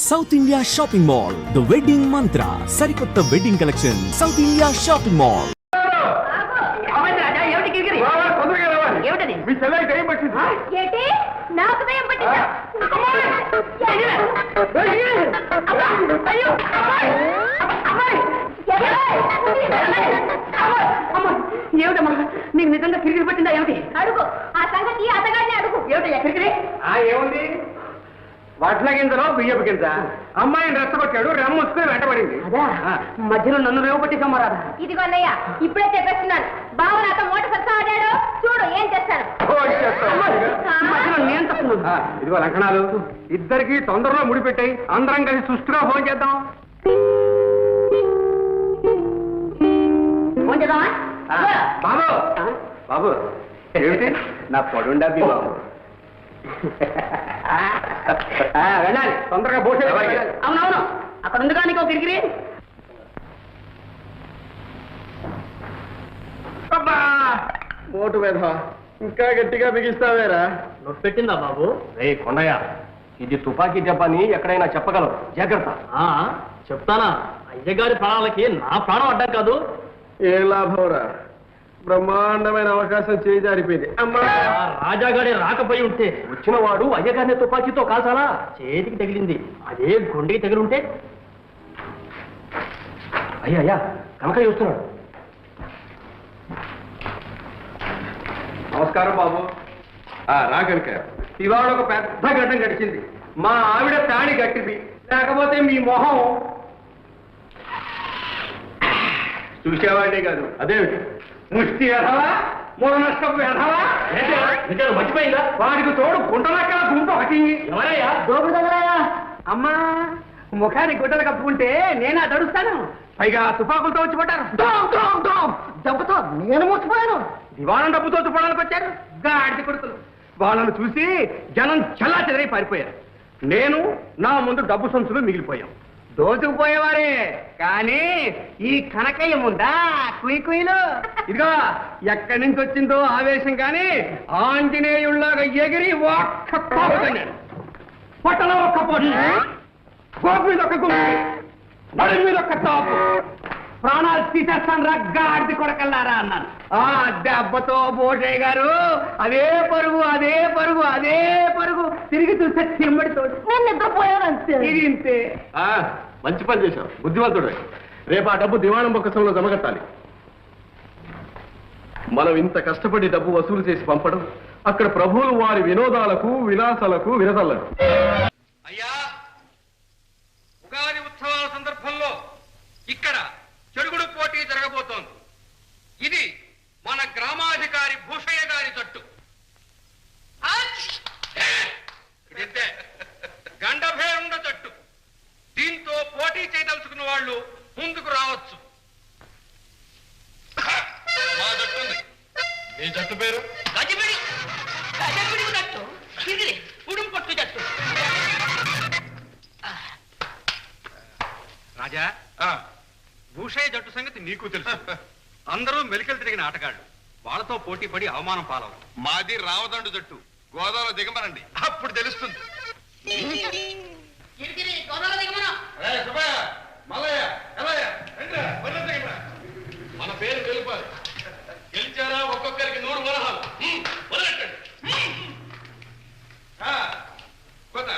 South India shopping mall, the wedding మంత్ర, సరికొత్త wedding collection, south India shopping mall. ఏమిటమ్మా నీకు నిజంగా కిరికిరి పట్టిందా? ఏమిటి అడుగు, ఆ సంగతి అతగాడిని అడుగు. ఏమిటయ్యా కిరికిరి? ఏముంది, వడ్ల గింజలో బియ్యపు గింజ. అమ్మాయిని రెచ్చగొట్టాడు, రెమ్మొచ్చుకుని వెంటబడింది. అదా మధ్యలో నన్ను రేవపట్టిసమ్మా రాదా? ఇదిగో అన్నయ్య, ఇప్పుడే చెప్పేస్తున్నాను. బావ నాతో మోట సత్తా ఆడాడు, చూడు ఏం చేస్తాను. మధ్యలో నేను తప్పున్నాను. ఇదిగో లంకణాలు, ఇద్దరికి తొందరలో ముడిపెట్టాయి. అందరం కలిసి సుష్టిగా ఫోన్ చేద్దాం. ఫోన్ చేద్దామా? బాబు బాబు, ఏమిటి నా పొడుండీ బాబు. వెళ్ళాలి తొందరగా భోజనం. అవునవును, అక్కడ ఉంది కానీ కిరికిరి. ఓటు మీద ఇంకా గట్టిగా బిగిస్తావేరా? నొప్పి పెట్టిందా బాబు? రే కొండయ్య, ఇది తుపాకీ దెబ్బని ఎక్కడైనా చెప్పగలవు, జాగ్రత్త. చెప్తానా? అయ్యగారి ప్రాణాలకి నా ప్రాణం అడ్డం కాదు. ఏ లాభంరా, బ్రహ్మాండమైన అవకాశం చేయి జారిపోయింది. అమ్మా, రాజాగాడి రాకపోయి ఉంటే వచ్చిన వాడు అయ్యగారిని తుపాకీతో కాల్చాలా? చేతికి తగిలింది, అదే గుండెకి తగిలి ఉంటే. అయ్యా కనకయ్య వస్తున్నాడు. నమస్కారం బాబు. రా కనకయ్య. ఇవాళ ఒక పెద్ద ఘట్టం గడిచింది. మా ఆవిడ తాళి కట్టింది, లేకపోతే మీ మొహం చూసేవాడే కాదు. అదేమిటి, ముష్టి ఎదవా, మూల నష్టపు ఎదవా, మర్చిపోయిందా? వాడికి తోడు గుంటలక్కడ గుంపు ఒకటి. ఎవరయ్యా? దోపుడు తగలయ్యా. అమ్మా, ముఖానికి గుడ్డలు కప్పుకుంటే నేనా తడుస్తాను. పైగా తుపాకులతో వచ్చి పడ్డారు. దెబ్బతో నేను మోసపోయాను. దివాణం డబ్బుతో తుపడానికి వచ్చారు గాడిద కొడుకులు. వాళ్ళను చూసి జనం చల్లా చెదరై పారిపోయారు. నేను నా ముందు డబ్బు సంచులు మిగిలిపోయాం. దోచుకుపోయేవారే కానీ ఈ కనకయ్య ముందా కుయి కుయిలు. ఇదిగో ఎక్కడి నుంచి వచ్చిందో ఆవేశం కానీ ఆంజనేయుల్లాగా ఎగిరి ఒక్క కోపన్నాడు. పొట్టలో ఒక్క పొట్టు, గోపు మీద ఒక్క గుమ్మి, నడుము మీద ఒక్క తాపు, ప్రాణాలు తీసేస్తాను రగ్గాడిది కొడకల్లారా అన్నాను. ఆ దెబ్బతో బోటయ్య గారు అదే పరుగు అదే పరుగు అదే పరుగు, తిరిగి చూస్తే తిమ్మడితో నేను నిద్రపోయానంతే. ఇది ఇంతే. మంచి పని చేశావు, బుద్ధివంతుడు. రేపు ఆ డబ్బు దివాణం బొక్కసంలో జమగట్టాలి. మనం ఇంత కష్టపడి డబ్బు వసూలు చేసి పంపడం, అక్కడ ప్రభువులు వారి వినోదాలకు విలాసాలకు వినతల్లరు. అయ్యా, ఉగాది ఉత్సవాల సందర్భంలో ఇక్కడ చెడుగుడు పోటీ జరగబోతోంది. ఇది మన గ్రామాధికారి భూషయ్య గారి జట్టు. ఇదంతే గండభేరుండ జట్టు. దీంతో పోటీ చేయదలుచుకున్న వాళ్ళు ముందుకు రావచ్చు. మా జట్టు ఉంది. మీ జట్టు పేరు? గజిబిడి జట్టు, ఉడుం పట్టు జట్టు. రాజా, భూషయ్య జట్టు సంగతి నీకు తెలుసు. అందరూ మెలికలు తిరిగిన ఆటగాళ్ళు. వాళ్ళతో పోటీ పడి అవమానం పాలవు. మాది రావదండు జట్టు. గోదావరి దిగమనండి, అప్పుడు తెలుస్తుంది. మన పేరు గెలుపాలి. గెలిచారా ఒక్కొక్కరికి 100 వరహాలు. వదలెట్టండి. కొత్త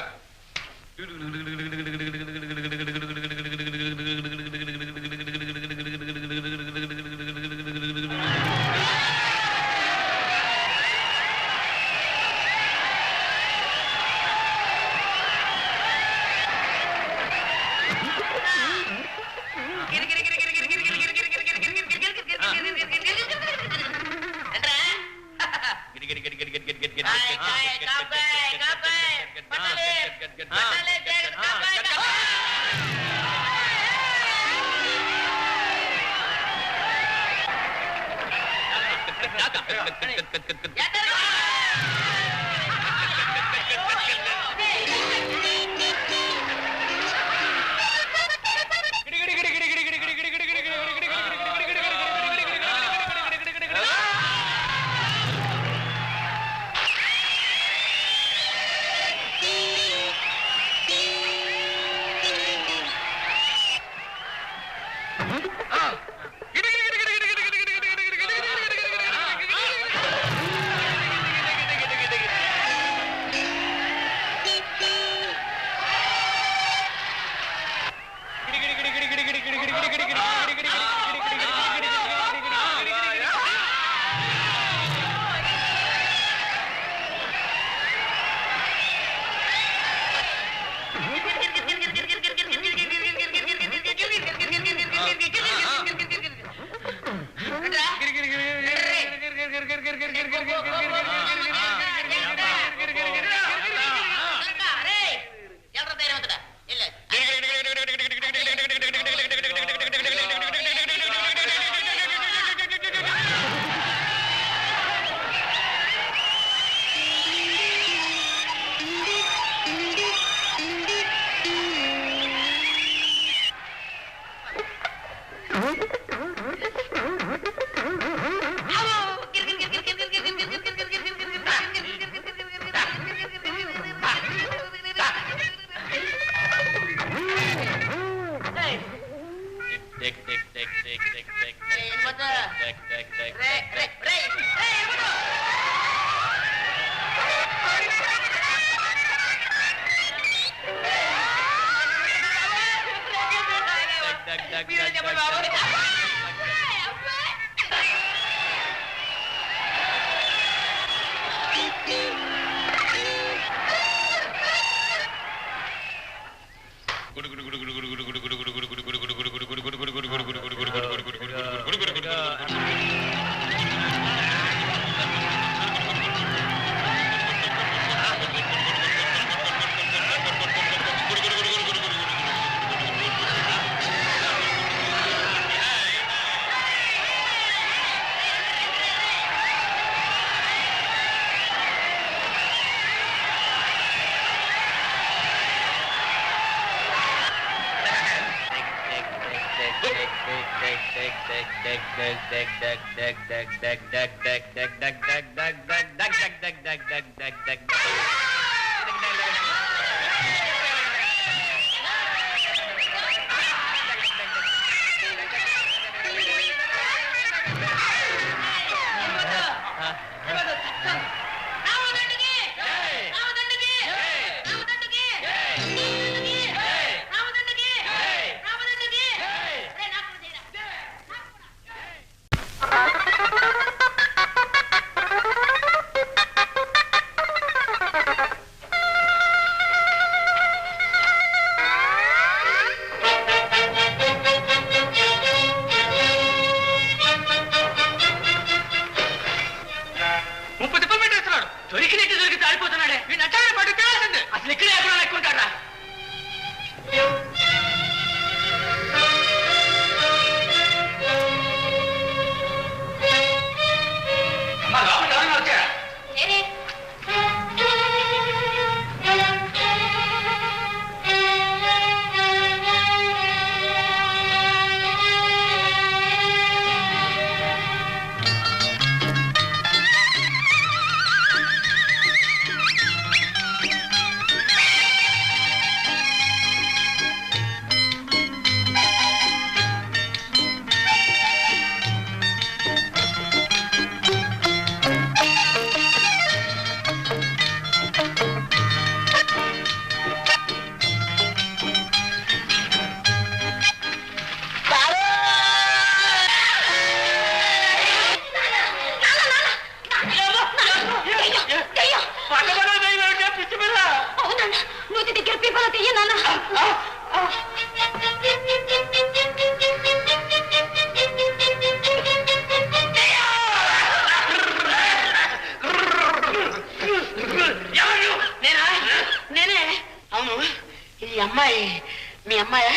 మీ అమ్మాయి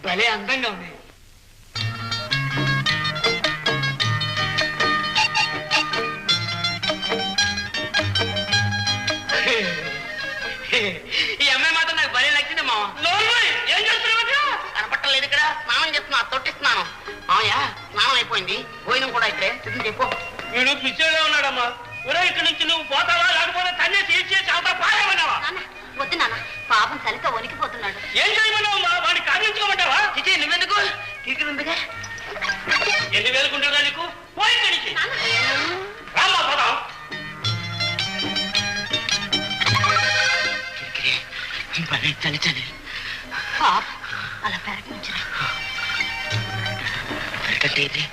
భలే అందంగా ఉంది. ఈ అమ్మాయి మాత్రం నాకు భలే నచ్చింది మామ. ఏం చేస్తున్నావు? కనపట్టలేదు ఇక్కడ. స్నానం చేస్తున్నా, తొట్టిస్తున్నాను. మామయ్య స్నానం అయిపోయింది, భోజనం కూడా ఇక్కడే. సిద్ధం చెప్పు. వీడు పిచ్చోడే ఉన్నాడమ్మా. ఇక్కడి నుంచి నువ్వు పోతావా లేకపోతే తన్నే చేసి అవతల పారేమన్నావా? వద్దు నాన్న, పాపం చలితో వణికిపోతున్నాడు. ఏం చేయమన్నావమ్మా? వాడిని కాదించుకోమంటావా? చిచి నువ్వెందుకు? తీసుకుందిగా. ఎన్ని వేలుకుంటుందా నీకు? పోయి నుంచి రామ్మా పోదాం. చలి చలి పాప అలా పెరగించరా. పెరగట్టేది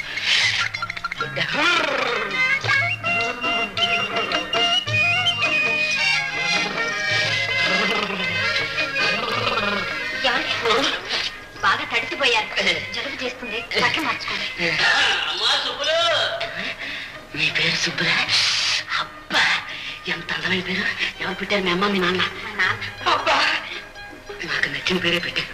బాగా తడిసిపోయారు, జలుబు చేస్తుంది. బట్టలు మార్చుకోండి. అమ్మా సుబ్బులు, నీ పేరు సుబ్బురా? ఎంత అందమైన పేరు. ఎవరు పెట్టారు? మీ అమ్మ మీ నాన్న? అబ్బా నాకు నచ్చిన పేరే పెట్టారు.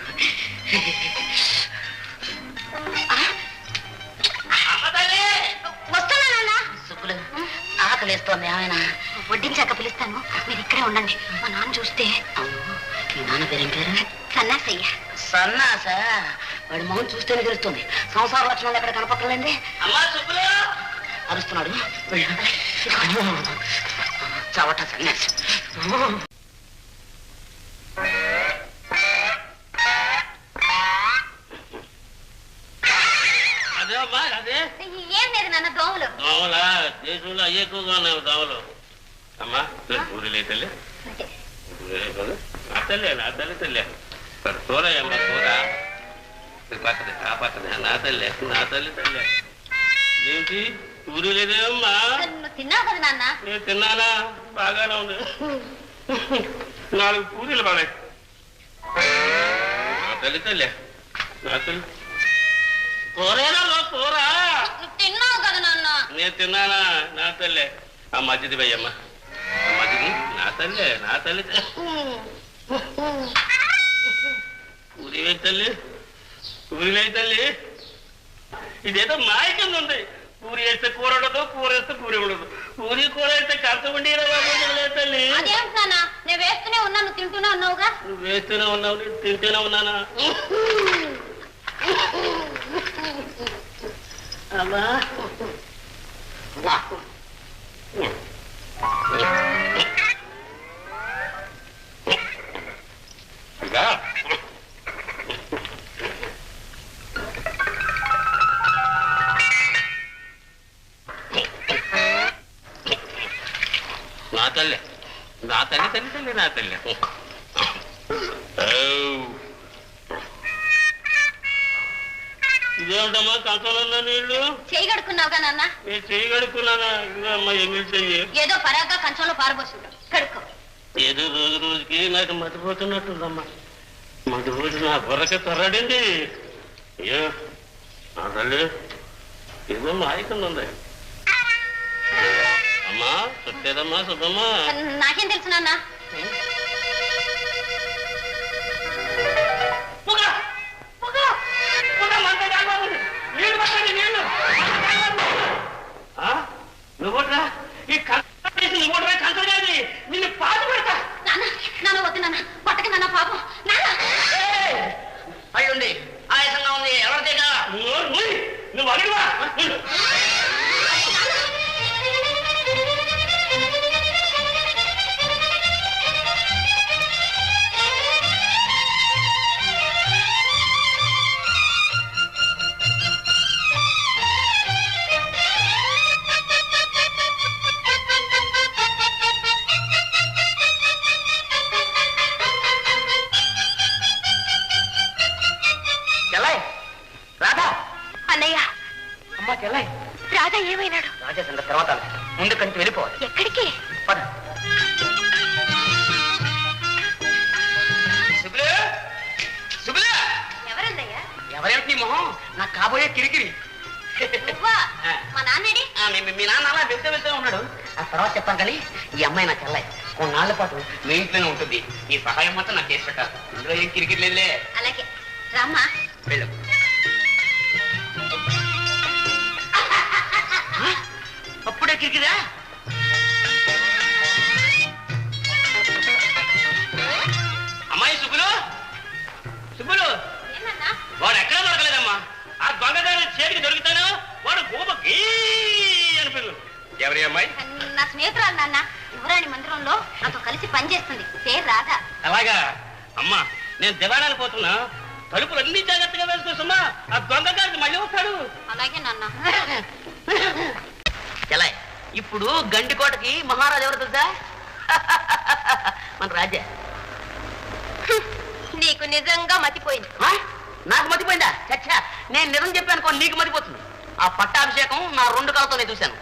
వస్తున్నా సుబ్బులు ఆకలిస్తోంది. ఏమైనా వడ్డించాక పిలుస్తాను, మీరు ఇక్కడే ఉండండి. మా నాన్న చూస్తే. అవును, మీ నాన్న పేరేం పేరు? సన్నాసయ్య. సన్నాస? వాడి మొహం చూస్తేనే తెలుస్తుంది. సంసార లక్షణాలు ఎక్కడ కనపక్కలేండి. అమ్మా సుబ్బులు అరుస్తున్నాడు. చవట సన్యాసి. అదే అమ్మా అదే ఏం లేదు నాన్న, దోమలు. దోమలా? దేశంలో అయ్యే ఎక్కువగా ఉన్నాయి దోమలు. అమ్మా పూరి తల్లి, నా తల్లి నా తల్లి తల్లి తోరయ్యమ్మా తోర పక్కది ఆ పక్కది నా తల్లి నా తల్లి తల్లి. ఏంటి పూరి లేదేమ్మా? నువ్వు తిన్నావు కదా నాన్న. నేను తిన్నానా? బాగానే ఉంది. 4 పూరీలు పడాయి. నా తల్లి తల్లి నా తల్లి. కూరేనా కూర? నువ్వు తిన్నావు కదా నాన్న. నేను తిన్నానా? నా తల్లి. ఆ మధ్యది భయ్యమ్మా, ఆ మధ్యది నా తల్లి నా తల్లి. పూరి వేయి తల్లి, పూరి వేయి తల్లి. ఇదేదో మాయ కింద ఉంది. పూరి వేస్తే కూర ఉండదు, కూర వేస్తే పూరి ఉండదు. పూరి కూర వేస్తే కరత ఉండి తల్లి. అదేమిటి నాన్న, నేను వేస్తూనే ఉన్నా, నువ్వు తింటూనే ఉన్నావుగా. నువ్వు వేస్తూనే ఉన్నావు, నేను తింటూనే ఉన్నానా? అమ్మా నా తల్లి నా తల్లి తల్లి తల్లి నా తల్లి. ఇదేమిటమ్మా కంచంలో నీళ్లు? చేయి కడుక్కున్నావుగా నాన్న. నేను చెయ్యి కడుక్కున్నానా? ఇదిగో అమ్మా ఎంగిలి చెయ్యి. ఏదో పరాగ్గా కంచంలో పారబోసుకుంటావు, కడుక్కో. ఏదో రోజు రోజుకి నాకు మతిపోతున్నట్టుందమ్మా. మతిపోతు నా బుర్రకి తొర్రాడింది. అయ్యో నా తల్లి ఏదో మాయకుంది. అమ్మా చుట్టేదమ్మా సుబ్బమ్మా. నాకేం తెలుసు నాన్న. నువ్వుట్రా ఈ నువ్వుట్రా కంచగాది నిన్ను పాటు పెడతా. నాన్న నాన్న వద్దు నాన్న, పట్టక నాన్న పాపం. నాన్న అయ్యుండి ఆయాసంగా ఉంది. ఎవరి దగ్గర? నువ్వు అడిగివా? రాజా ఏమైనాడు? రాజా సంగతి తర్వాత ముందు కంచి వెళ్ళిపోవాలి. ఎక్కడికి? పద. సుబ్బులు సుబ్బులు. ఎవరన్నయ్యా? ఎవరేమిటి నీ మొహం? నాకు కాబోయే కిరికిరి. నువ్వా? మా నాన్నడి? మీ నాన్న అలా వెళ్తూ ఉన్నాడు. ఆ తర్వాత చెప్తాను కానీ ఈ అమ్మాయి నా చెల్లాయి. కొన్నాళ్ల పాటు మీ ఇంట్లోనే ఉంటుంది. ఈ సహాయం మాత్రం నాకు చేసి పెట్టాలి. ఇందులో ఏం కిరికిరి లేదులే. అలాగే రామ్మా. వెళ్ళు. అప్పుడే కిరికిరా? అమ్మాయి సుబ్బులు సుబ్బులు ఏమన్నా? వాడు ఎక్కడా దొరకలేదమ్మా. ఆ దొంగదారి చేతికి దొరుకుతాను వాడు గోప గీ అనిపించు. ఎవరి అమ్మాయి? నా స్నేహితురాలు నాన్న. యువరాణి మందిరంలో నాతో కలిసి పనిచేస్తుంది, పేరు రాధ. అలాగా అమ్మా, నేను దివాణాలు పోతున్నా. తలుపులు అన్ని జాగ్రత్తగా వేసుకోసమ్మా. ఆ దొంగగారికి మళ్ళీ వస్తాడు. అలాగే నాన్న. ఎలా ఇప్పుడు గండికోటకి మహారాజు ఎవరు తెలుసా? మన రాజా. నీకు నిజంగా మతిపోయింది. నాకు మతిపోయిందా? చచ్చా, నేను నిజం చెప్పాను నీకు మతిపోతుంది. ఆ పట్టాభిషేకం నా 2 కళ్ళతోనే చూశాను.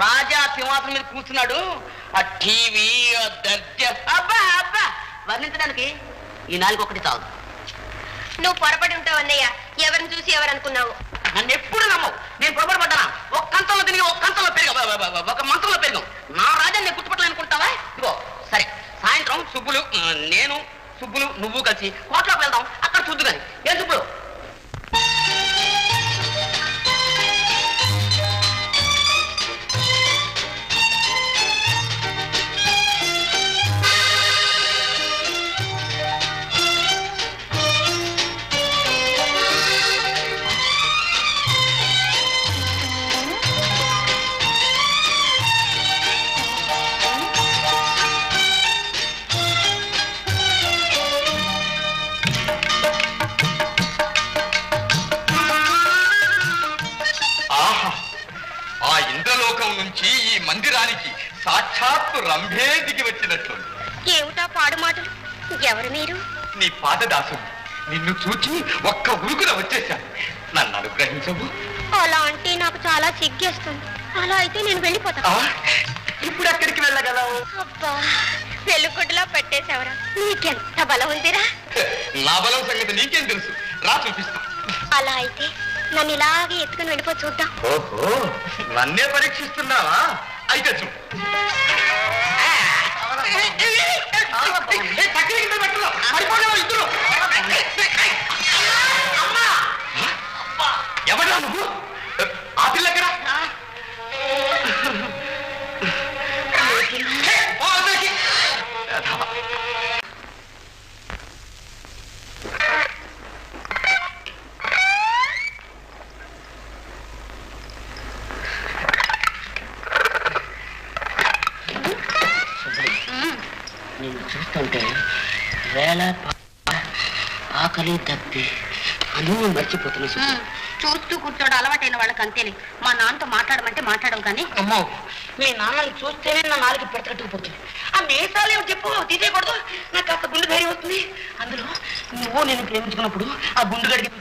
రాజా సింహాసనం మీద కూర్చున్నాడు. ఆ టీవీ, ఆ దర్జా, అబ్బా అబ్బా వర్ణించడానికి ఈ 4 ఒకటి చాలు. నువ్వు పొరపడి ఉంటావు అన్నయ్య. ఎవరిని చూసి ఎవరు అనుకున్నావు? నన్ను ఎప్పుడు నమ్మవు. నేను పొరపాటు పడ్డానా? ఒక కంచంలో తిరిగి ఒక కంచంలో పెరిగాం, ఒక మంచంలో పెరిగాం. నా రాజాన్ని నేను గుర్తుపట్టాలనుకుంటావా? ఇదిగో సరే, సాయంత్రం సుబ్బులు, నేను, సుబ్బులు, నువ్వు కలిసి కోట్లోకి వెళ్దాం. అక్కడ చూద్దు కానీ. ఏం సుబ్బులు? నుంచి ఈ మందిరానికి సాక్షాత్తు రంభే దిగి వచ్చినట్లు. ఏమిటా పాడు మాటలు? ఎవరు మీరు? నీ పాదదాసు. నిన్ను చూచి ఒక్క ఉరుకున వచ్చేశాను. నన్ను అనుగ్రహించవు. అలా అంటే నాకు చాలా సిగ్గేస్తుంది. అలా అయితే నేను వెళ్ళిపోతాను. ఇప్పుడు ఎక్కడికి వెళ్ళగలవు? అబ్బా, వెలుగుడ్డలా పెట్టేశావరా? నీకెంత బలం ఉందిరా? నా బలం సంగతి నీకేం తెలుసు? రా చూపిస్తా. అలా అయితే నన్ను ఇలాగే ఎత్తుకుని వెళ్ళిపో చూద్దాం. ఓహో, నన్నే పరీక్షిస్తున్నావా? అయితే చూ. ఎవరా నువ్వు? ఆ పిల్లకరా? నేను చూస్తుంటే వేళ ఆకలి తప్పి అన్నీ మర్చిపోతున్నా. చూస్తూ కూర్చోడు అలవాటైన వాళ్ళకి అంతేలే. మా నాన్నతో మాట్లాడమంటే మాట్లాడవు కానీ. అమ్మో, మీ నాన్నని చూస్తేనే నా నాలుగు పెడతట్టుకుపోతుంది. ఆ మీసాలు ఏమో చెప్పు, తీసేయకూడదు. నాకు కాస్త గుండె ధైర్యం వస్తుంది. అందులో నువ్వు నేను ప్రేమించుకున్నప్పుడు ఆ గుండు గడికి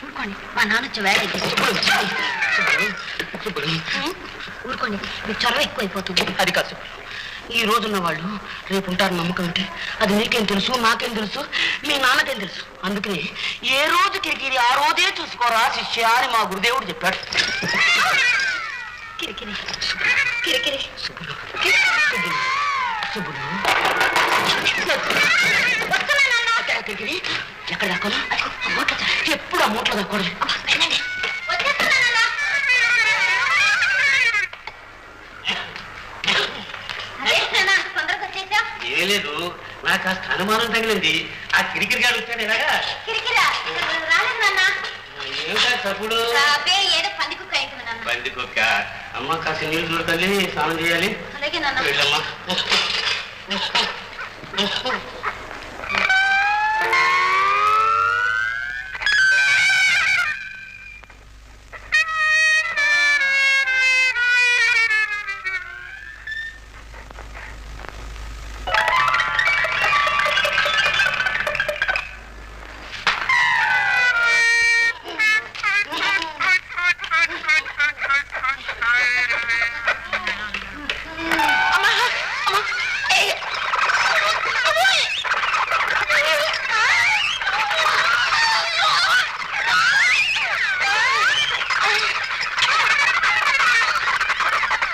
ఊరుకోండి, మా నాన్న వచ్చి వేళ ఊరుకోండి, మీకు చొరవ ఎక్కువైపోతుంది. అది కాదు. ఈ రోజున్న వాళ్ళు రేపు ఉంటారు నమ్మకం అంటే అది నీకేం తెలుసు, నాకేం తెలుసు, మీ నాన్నకేం తెలుసు. అందుకని ఏ రోజు కిరికిరి ఆ రోజే చూసుకోరా శిష్య అని మా గురుదేవుడు చెప్పాడు. కిరికిరి కిరికిరి కిరికిరి ఎక్కడ దాకోను? ఎప్పుడు ఆ మూట్లో దాకోడు. ఏ లేదు, నాకు కాస్త అనుమానం తగిలింది. ఆ కిరికిరి గాడు వచ్చాడు ఇలాగా. ఏమిటా చప్పుడు? పంది కుక్క. అమ్మ కాస్త నీళ్ళు చూడు తల్లి, స్నానం చేయాలి. అలాగే నాన్న. వెళ్ళమ్మా.